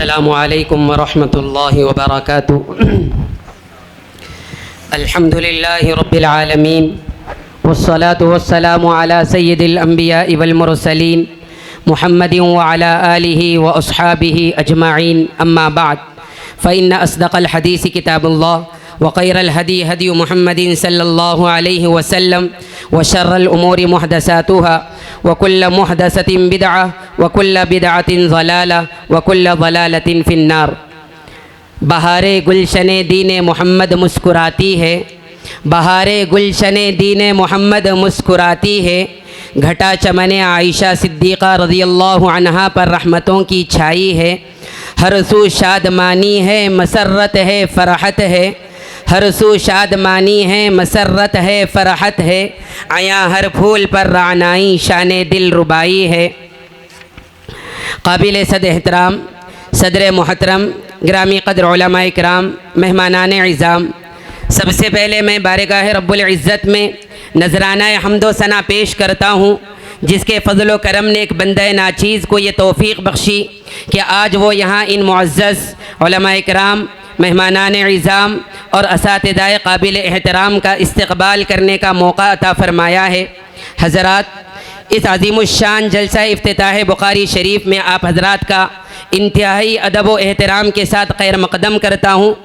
अस्सलामु अलैकुम वरहमतुल्लाहि वबरकातुहू। अल्हम्दुलिल्लाहि रब्बिल आलमीन वस्सलातु वस्सलामु अला सय्यिदिल अंबियाइ वल मुरसलीन मुहम्मदिन व अला आलिहि व अस्हाबिहि अजमाइन। अम्मा बाद फ़इन्न अस्दक़ल हदीस किताबुल्लाह व खैरल हदी हदी मुहम्मदिन सल्लल्लाहु अलैहि वसल्लम व शर्रल उमूरि मुहदसातुहा व कुल्ल मुहदसतिन बिदअह व कुल्ल बिदअतिन ज़लाला व कुल्ल ज़लालतिन फिन्नार। बहारे गुलशने दीने मोहम्मद मुस्कुराती है, बहारे गुलशने दीने मोहम्मद मुस्कुराती है। घटा चमने आयशा सिद्दीक़ा रज़ियल्लाहु अन्हा पर रहमतों की छाई है। हर सू शादमानी है, मसरत है, फ़रहत है। हर सू शादमानी है, मसरत है, फ़रहत है। आया हर फूल पर रानाई शाने दिल रुबाई है। काबिल सद एहतराम सदर मोहतरम ग्रामी क़द्र उलमाए किराम, मेहमानान इज़्ज़ाम, सबसे पहले मैं बारगाह रब्बुल इज़्ज़त में नजराना हम्दो सना पेश करता हूँ, जिसके फ़ज़ल व करम ने एक बंदे नाचीज़ को ये तौफ़ीक़ बख्शी कि आज वो यहाँ इन मुअज़्ज़ज़ उलमाए किराम, मेहमानान इज़्ज़ाम और असातिज़ाए काबिल एहतराम का इस्तक़बाल करने का मौका अता फ़रमाया है। हज़रात, इस अज़ीमुश्शान जलसा इफ्तिताह बुखारी शरीफ में आप हज़रात का इंतहाई अदब व एहतराम के साथ खैर मक़दम करता हूँ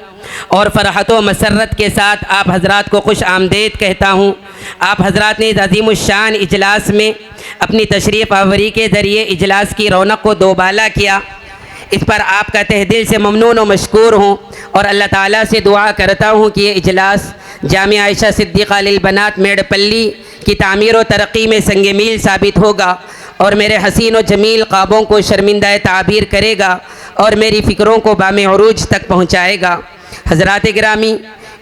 और फ़रहत व मसरत के साथ आप हज़रात को खुश आमदीद कहता हूँ। आप हज़रात ने इस अज़ीमुश्शान इजलास में अपनी तशरीफ़ आवरी के ज़रिए इजलास की रौनक को दोबाला किया। इस पर आपका तहे दिल से ममनून व मशकूर हूँ और अल्लाह ताला से दुआ करता हूँ कि ये इजलास जामिया आयशा सिद्दीक़ा लिल बनात मेड़पल्ली की तामीर व तरक्की में संगे मील साबित होगा और मेरे हसीन व जमील ख्वाबों को शर्मिंदा ताबीर करेगा और मेरी फ़िक्रों को बामे उरूज तक पहुँचाएगा। हज़रात गिरामी,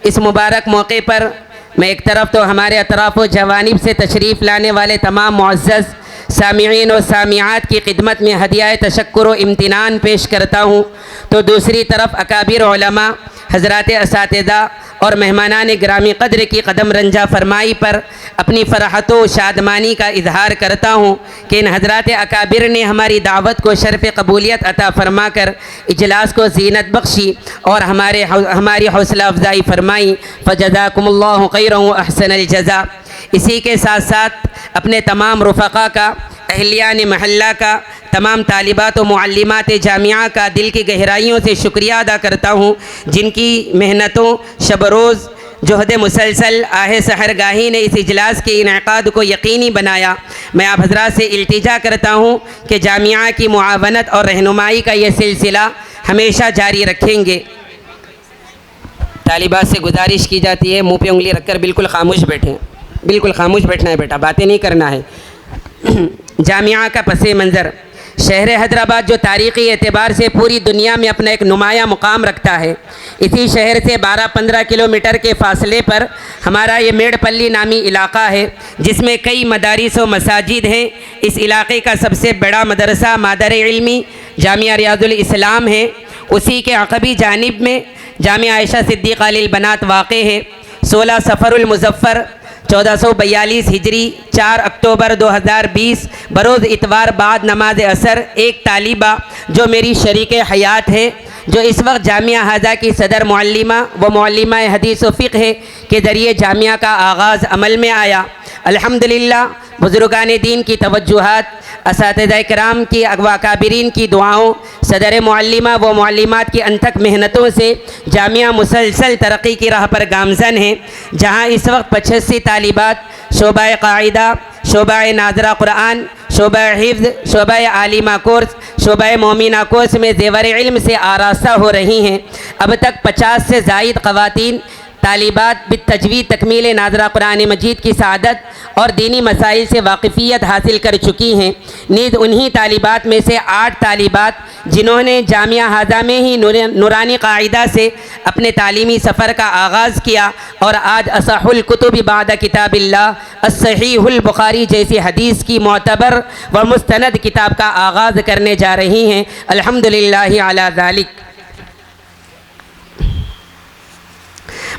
इस मुबारक मौके पर मैं एक तरफ़ तो हमारे अतराफ़ व जवानिब से तशरीफ़ लाने वाले तमाम मुअज़्ज़ज़ सामिईन व सामियात की खिदमत में हदियाए तशक्कुर व इम्तिनान पेश करता हूँ, तो दूसरी तरफ अकाबिर उलमा, हज़रात असातिज़ा और मेहमानान ग्रामी क़द्र की कदम रंजा फरमाई पर अपनी फ़रहत व शादमानी का इजहार करता हूँ कि इन हज़रात अकाबिर ने हमारी दावत को शर्फ़ कबूलियत अता फ़रमा कर इजलास को ज़ीनत बख्शी और हमारी हौसला अफ़ज़ाई फ़रमाई। फ़जज़ाकुमुल्लाहु खैरन व अहसनल जज़ा। इसी के साथ साथ अपने तमाम रुफ़क़ा का, अहलियान महल्ला का, तमाम तालिबात व मुअल्लिमात जामिया का दिल की गहराइयों से शुक्रिया अदा करता हूँ, जिनकी मेहनतों, शब रोज़, जोहद मुसलसल, आहे सहरगाही ने इस इजलास के इनेकाद को यकीनी बनाया। मैं आप हज़रात से इल्तिजा करता हूँ कि जामिया की मुआवनत और रहनुमाई का यह सिलसिला हमेशा जारी रखेंगे। तालिबात से गुजारिश की जाती है मुँह पे उंगली रखकर बिल्कुल खामोश बैठें, बिल्कुल खामोश बैठना है बेटा, बातें नहीं करना है। जामिया का पस मंज़र, शहर हैदराबाद जो तारीख़ी एतबार से पूरी दुनिया में अपना एक नुमाया मुकाम रखता है, इसी शहर से 12-15 किलोमीटर के फ़ासले पर हमारा ये मेड़पल्ली नामी इलाक़ा है, जिसमें कई मदारिस व मसाजिद हैं। इस इलाक़े का सबसे बड़ा मदरसा मादर इल्मी जामिया रियाज़ुल इस्लाम है। उसी के अक़बी जानिब में जामिया आयशा सिद्दीक़ा लिल बनात वाक़े है। 16 सफ़रुल मुज़फ़्फ़र 1442 हिजरी 4 अक्टूबर 2020 बरोज़ इतवार बाद नमाज असर एक तालिबा जो मेरी शरीक हयात है, जो इस वक्त जामिया हाजा की सदर मुअल्लिमा व मुअल्लिमा हदीस व फ़िक़्ह के ज़रिए जामिया का आगाज़ अमल में आया। अल्हम्दुलिल्लाह, बुज़ुर्गान दीन की तवज्जुहात, असातिज़ाए किराम की अकाबिरीन की दुआओं, सदर मुअल्लिमा व मुअल्लिमात की अनथक मेहनतों से जामिया मुसलसल तरक्की की राह पर गामज़न है, जहाँ इस वक्त 85 तालिबात शोबा क़ाइदा, शोबा नाज़रा क़ुरान, शोबा हिफ्ज़, शोबा आलिमा कोर्स, शोबा मोमिना कोर्स में ज़ेवर इल्म से आरास्ता हो रही हैं। अब तक 50 से ज़ायद ख़वातीन तालिबात बितजवीद तकमील नाज़रा कुरान मजीद की सआदत और दीनी मसाइल से वाक़िफ़ियत हासिल कर चुकी हैं। नीज़ उन्हीं तालिबात में से 8 तालिबात जिन्होंने जामिया हाजा में ही नूरानी क़ाइदा से अपने तालीमी सफ़र का आगाज़ किया और आज असहुल कुतुब बाद किताबिल्लाह अस्सहीहुल बुखारी जैसी हदीस की मोतबर व मुस्तनद किताब का आगाज़ करने जा रही हैं। अल्हम्दुलिल्लाहि अला ज़ालिक।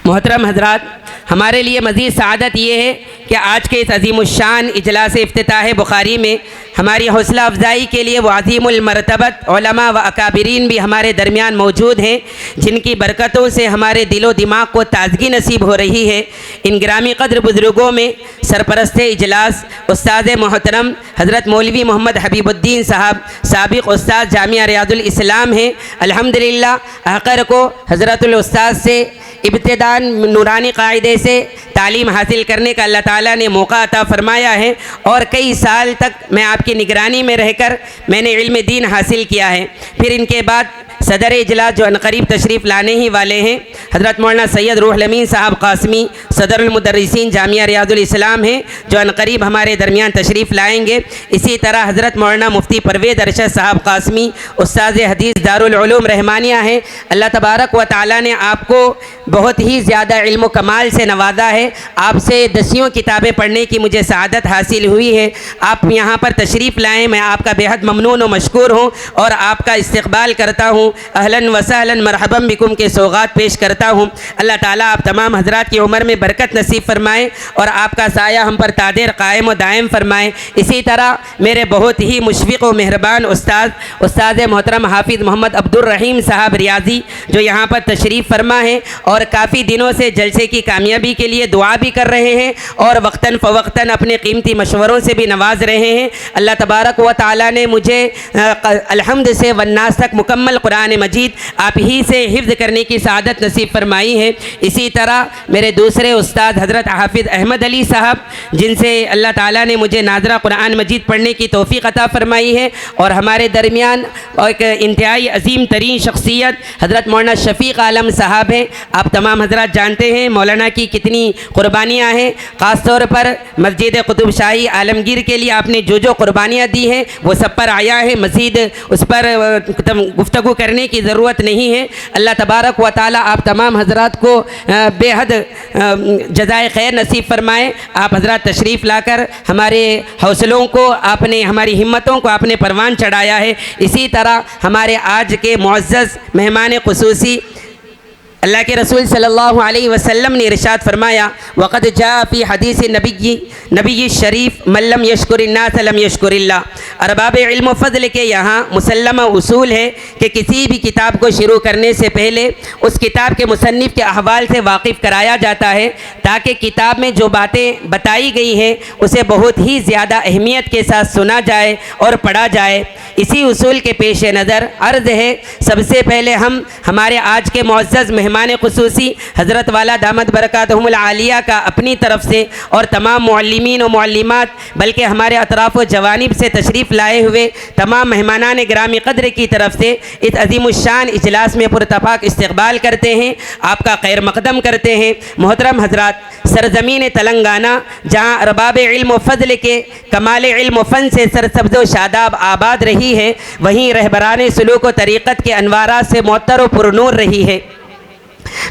मोहतरम हजरात, हमारे लिए मज़ीद सआदत ये है कि आज के इस अज़ीमुश्शान इजलास इफ्तिताह बुखारी में हमारी हौसला अफजाई के लिए वो अज़ीमुल मरतबत उलमा व अकाबिरीन भी हमारे दरमियान मौजूद हैं, जिनकी बरकतों से हमारे दिलो दिमाग को ताजगी नसीब हो रही है। इन ग्रामी कद्र बुज़ुर्गों में सरपरस्त इजलास उस्ताद मोहतरम हज़रत मौलवी मोहम्मद हबीबुद्दीन साहब, साबिक़ उस्ताद जामिया रियादुल इस्लाम हैं। अल्हम्दुलिल्लाह आखिर को हज़रतुल उस्ताद से इब्तिदान नूरानी कायदे से तालीम हासिल करने का अल्लाह ताला ने मौका अता फ़रमाया है और कई साल तक मैं आपकी निगरानी में रहकर मैंने इल्म दीन हासिल किया है। फिर इनके बाद सदर इजलास जो अनकरीब तशरीफ़ लाने ही वाले हैं हज़रत मौलाना सैयद रूहुल अमीन साहब कासमी सदरुल मुदर्रिसीन जामिया रियादुल इस्लाम हैं, जो अनकरीब हमारे दरमियान तशरीफ़ लाएंगे। इसी तरह हज़रत मौलाना मुफ्ती परवेज़ अरशद साहब कासमी उस्ताद हदीस दारुल उलूम रहमानिया हैं। अल्लाह तबारक व तआला ने आपको बहुत ही ज़्यादा इल्म कमाल से नवाजा है। आपसे दसियों किताबें पढ़ने की मुझे सआदत हासिल हुई है। आप यहाँ पर तशरीफ़ लाएँ, मैं आपका बेहद ममनून व मशकूर हूँ और आपका इस्तक़बाल करता हूँ। अहलन व सहलन मरहबम बिकुम के सौगात पेश करता हूँ। अल्लाह ताला आप तमाम हजरात की उम्र में बरकत नसीब फरमाएँ और आपका साया हम पर तादेर कायम व दायम फरमाएँ। इसी तरह मेरे बहुत ही मुशफ़िक़ व मेहरबान उस्ताद मोहतरम हाफिज़ मोहम्मद अब्दुर रहीम साहब रियाजी, जो यहाँ पर तशरीफ़ फरमा है और काफ़ी दिनों से जलसे की कामयाबी के लिए दुआ भी कर रहे हैं और वक्तन फ़वक्तन अपने कीमती मशवरों से भी नवाज रहे हैं। अल्लाह तबारक व तआला ने मुझे अलहम्द से वन्नास तक मुकम्मल कुरान मजीद आप ही से हिफ्ज़ करने की सआदत नसीब फरमाई है। इसी तरह मेरे दूसरे उस्ताद हज़रत हाफिज़ अहमद अली साहब, जिनसे अल्लाह ताला ने मुझे नाज़रा कुरान मजीद पढ़ने की तौफ़ीक़ अता फ़रमाई है और हमारे दरमियान एक इंतहाई अजीम तरीन शख्सियत हज़रत मौलाना शफ़ीक़ आलम साहब हैं। आप तमाम हज़रात जानते हैं मौलाना की कितनी कुर्बानियाँ हैं। ख़ास तौर पर मस्जिद कुतुब शाही आलमगीर के लिए आपने जो जो कुर्बानियाँ दी हैं वो सब पर आया है, मज़ीद उस पर गुफ्तगू करने की ज़रूरत नहीं है। अल्लाह तबारक व तआला आप तमाम हज़रात को बेहद जज़ाए खैर नसीब फरमाएँ। आप हज़रात तशरीफ़ लाकर हमारे हौसलों को आपने, हमारी हिम्मतों को आपने परवान चढ़ाया है। इसी तरह हमारे आज के मुअज़्ज़ज़ मेहमान ख़ुसूसी अल्लाह के रसूल सल्लल्लाहु अलैहि वसल्लम ने इरशाद फरमाया, वक़द जा फ़ी हदीस नबी शरीफ मल्लम यशकुरिन्नास लम यशकुरिल्लाह। अरबाब इल्म फ़ज़ल के यहाँ मुसल्लम उसूल है कि किसी भी किताब को शुरू करने से पहले उस किताब के मुसन्निफ़ के अहवाल से वाकिफ़ कराया जाता है, ताकि किताब में जो बातें बताई गई हैं उसे बहुत ही ज़्यादा अहमियत के साथ सुना जाए और पढ़ा जाए। इसी उसूल के पेश नज़र अर्ज़ है, सबसे पहले हम हमारे आज के मुअज़्ज़ज़ मेहमान ख़ुसूसी हज़रत वाला दामद बरकातहुमुल आलिया का अपनी तरफ से और तमाम मुअल्लिमीन और मुअल्लिमात बल्कि हमारे अतराफ़ व जवानिब से तशरीफ़ लाए हुए तमाम मेहमानान ग्रामी क़द्र की तरफ से इस अज़ीमुश्शान इजलास में पुरतफ़ाक़ इस्तक़बाल करते हैं, आपका खैर मक़दम करते हैं। मोहतरम हज़रात, सरज़मीन तेलंगाना जहाँ अरबाब इल्म व फ़ज़ल के कमाल इल्म व फ़न से सरसब्ज़ व शादाब आबाद रही है, वहीं रहबरान सुलूक व तरीक़त के अनवारात से मुअत्तर व पुरनूर रही है।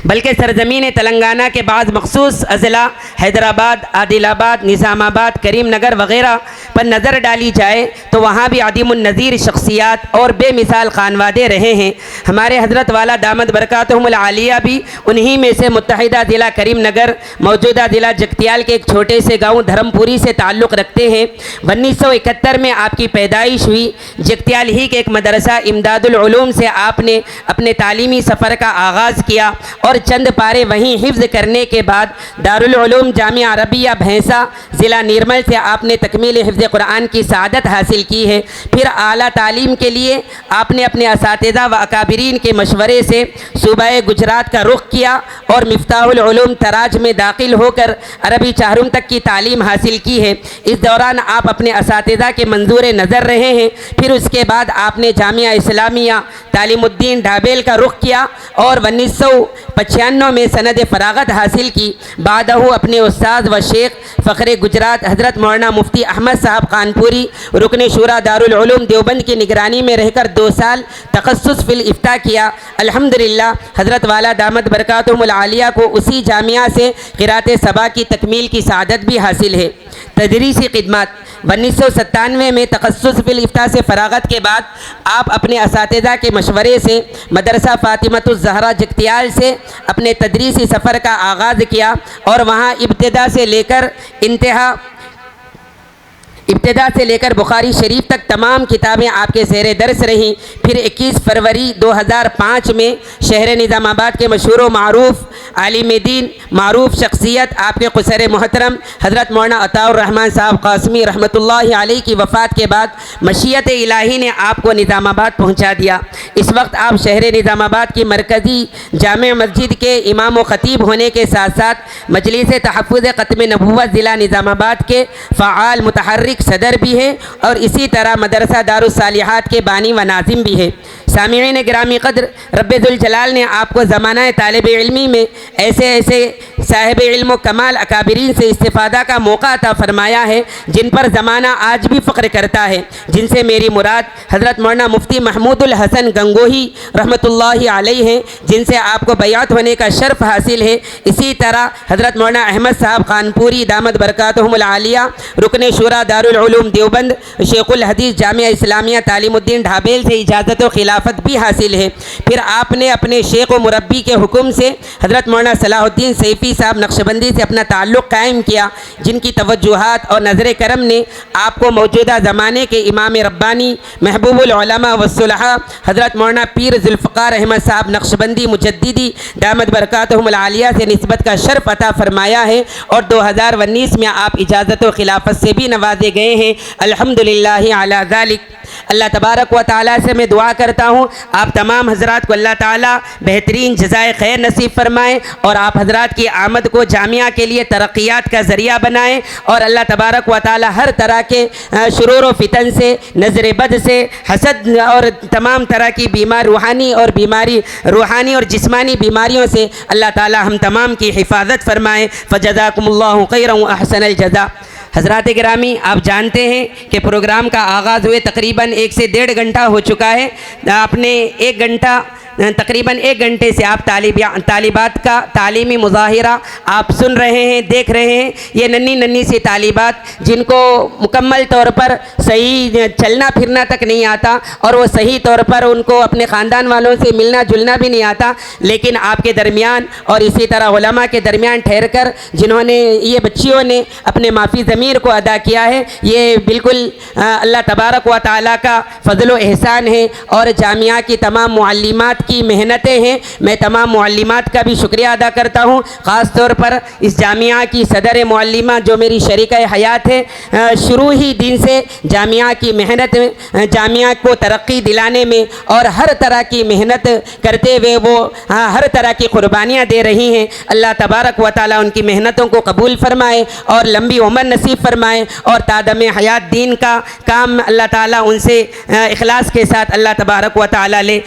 बल्कि सरज़मीन तेलंगाना के बाद मखसूस अज़ला हैदराबाद, आदिलाबाद, निज़ामाबाद, करीम नगर वग़ैरह पर नज़र डाली जाए तो वहाँ भी आदिमुन नज़ीर शख्सियात और बेमिसाल खानवादे रहे हैं। हमारे हज़रत वाला दामद बरकातहुमुल आलिया भी उन्हीं में से मुत्तहिदा ज़िला करीम नगर मौजूदा ज़िला जगतियाल के एक छोटे से गाँव धर्मपुरी से ताल्लुक़ रखते हैं। 1971 में आपकी पैदाइश हुई। जगतियाल ही के एक मदरसा इमदादुल उलूम से आपने अपने तालीमी सफ़र का आगाज़ किया और चंद पारे वहीं हिफ्ज़ करने के बाद दारुल उलूम जामिया अरबिया भैंसा ज़िला निर्मल से आपने तकमील हिफ्ज़ कुरान की सआदत हासिल की है। फिर आला तालीम के लिए आपने अपने असातिज़ा व अकाबिरीन के मशवरे से सूबा गुजरात का रुख किया और मिफ्ताहुल उलूम तराज में दाखिल होकर अरबी चाहरुम तक की तालीम हासिल की है। इस दौरान आप अपने असातिज़ा के मंजूर नज़र रहे हैं। फिर उसके बाद आपने जामिया इस्लामिया तालीमुद्दीन ढाबेल का रुख किया और 1995 में सनद फ़रागत हासिल की। बादहू अपने उस्ताद व शेख फ़ख्रे गुजरात हज़रत मौलाना मुफ्ती अहमद साहब कानपुरी रुकन शुरा दारुल उलूम देवबंद की निगरानी में रहकर 2 साल तखस्सुस फ़िल इफ्ता किया। अल्हम्दुलिल्लाह हज़रत वाला दामद बरकातहुमुल आलिया को उसी जामिया से क़िरात सबा की तकमील की सआदत भी हासिल है। तदरीसी खिदमत। 1997 में तखस्सुस फिल इफ्ता से फ़रागत के बाद आप अपने असातिज़ा के मशवरे से मदरसा फ़ातिमतुज़ ज़हरा जगतियाल से अपने तदरीसी सफ़र का आगाज़ किया और वहाँ इब्तिदा से लेकर बुखारी शरीफ तक तमाम किताबें आपके ज़ेर दर्स रहीं। फिर 21 फरवरी 2005 में शहर निज़ामाबाद के मशहूर व मारूफ़ आलिम दीन मारूफ़ शख्सियत आपके क़ुसर मोहतरम हज़रत मौलाना अताउर रहमान साहब क़ासिमी रहमतुल्लाहि अलैहि की वफ़ात के बाद मशीयत इलाही ने आपको निज़ामाबाद पहुँचा दिया। इस वक्त आप शहर निज़ामाबाद की मरकज़ी जामे मस्जिद के इमाम व ख़तीब होने के साथ साथ मजलिस तहफ़्फ़ुज़ ख़त्म नबुव्वत ज़िला निज़ामाबाद के फ़आल मुतहर्रिक सदर भी है और इसी तरह मदरसा दारुस सालिहात के बानी व नाज़िम भी है। सामिईन गिरामी क़द्र, रब्बे ज़ुल जलाल ने आपको ज़माना तालिब इल्मी में ऐसे साहिब इल्म व कमाल अकाबिरीन से इस्तिफ़ादा का मौका अता फ़रमाया है जिन पर ज़माना आज भी फ़ख्र करता है, जिनसे मेरी मुराद हज़रत मौलाना मुफ्ती महमूदुल हसन गंगोही रहमतुल्लाहि अलैहि हैं, जिनसे आपको बैअत होने का शर्फ़ हासिल है। इसी तरह हज़रत मौलाना अहमद साहब खानपुरी दामद बरकातहुमुल आलिया रुकन शुरा दारुल उलूम देवबंद शेखुल हदीस जामिया इस्लामिया तालीमुद्दीन ढाबेल से इजाज़त व खिलाफत भी हासिल है। फिर आपने अपने शेख व मुरब्बी के हुक्म से हज़रत मौलाना सलाहुद्दीन सैफ़ी साहब नक्शबंदी से अपना ताल्लुक़ कायम किया, जिनकी तवज्जुहात और नज़र करम ने आपको मौजूदा ज़माने के इमाम रब्बानी महबूबुल उलमा वस्सुलहा हज़रत मौलाना पीर ज़ुल्फ़िकार अहमद साहब नक्शबंदी मुजद्दिदी दामद बरकातहुमुल आलिया से निस्बत का शर्फ़ अता फ़रमाया है और 2019 में आप इजाज़त व खिलाफत से भी नवाजे गए हैं। अल्हम्दुलिल्लाहि अला ज़ालिक। अल्लाह तबारक व तआला से मैं दुआ करता हूँ आप तमाम हज़रात को अल्लाह ताला बेहतरीन जज़ाए खैर नसीब फ़रमाएँ और आप हज़रात की आमद को जामिया के लिए तरक्यात का ज़रिया बनाएँ और अल्लाह तबारक व तआला हर तरह के शुरूर व फितन से, नज़र बद से, हसद और तमाम तरह की रूहानी और जिस्मानी बीमारियों से अल्लाह ताला हम तमाम की हिफाजत फ़रमाएँ। फ़जज़ाकुमुल्लाहु खैरन व अहसनल जज़ा। हज़रात गिरामी, आप जानते हैं कि प्रोग्राम का आगाज़ हुए तकरीबन 1 से 1.5 घंटा हो चुका है। आपने तकरीबन 1 घंटे से आप तालिबात का तालीमी मुज़ाहिरा आप सुन रहे हैं, देख रहे हैं। ये नन्ही सी तालिबात जिनको मुकम्मल तौर पर सही चलना फिरना तक नहीं आता और वो सही तौर पर उनको अपने ख़ानदान वालों से मिलना जुलना भी नहीं आता, लेकिन आपके दरमियान और इसी तरह उलमा के दरमियान ठहर कर जिन्होंने ये बच्चियों ने अपने माफ़ी ज़मीर को अदा किया है, ये बिल्कुल अल्लाह तबारक व तआला का फ़ज़ल व एहसान है और जामिया की तमाम मुअल्लिमात की मेहनतें हैं। मैं तमाम मुअल्लिमात का भी शुक्रिया अदा करता हूँ, ख़ास तौर पर इस जामिया की सदर मुअल्लिमा जो मेरी शरीका हयात है। शुरू ही दिन से जामिया की मेहनत जामिया को तरक्की दिलाने में और हर तरह की मेहनत करते हुए वो हर तरह की क़ुरबानियाँ दे रही हैं। अल्लाह तबारक व तआला उनकी मेहनतों को कबूल फ़रमाए और लंबी उम्र नसीब फ़रमाए और तादम हयात दीन का काम अल्लाह ताला उनसे इखलास के साथ अल्लाह तबारक व तआला ले।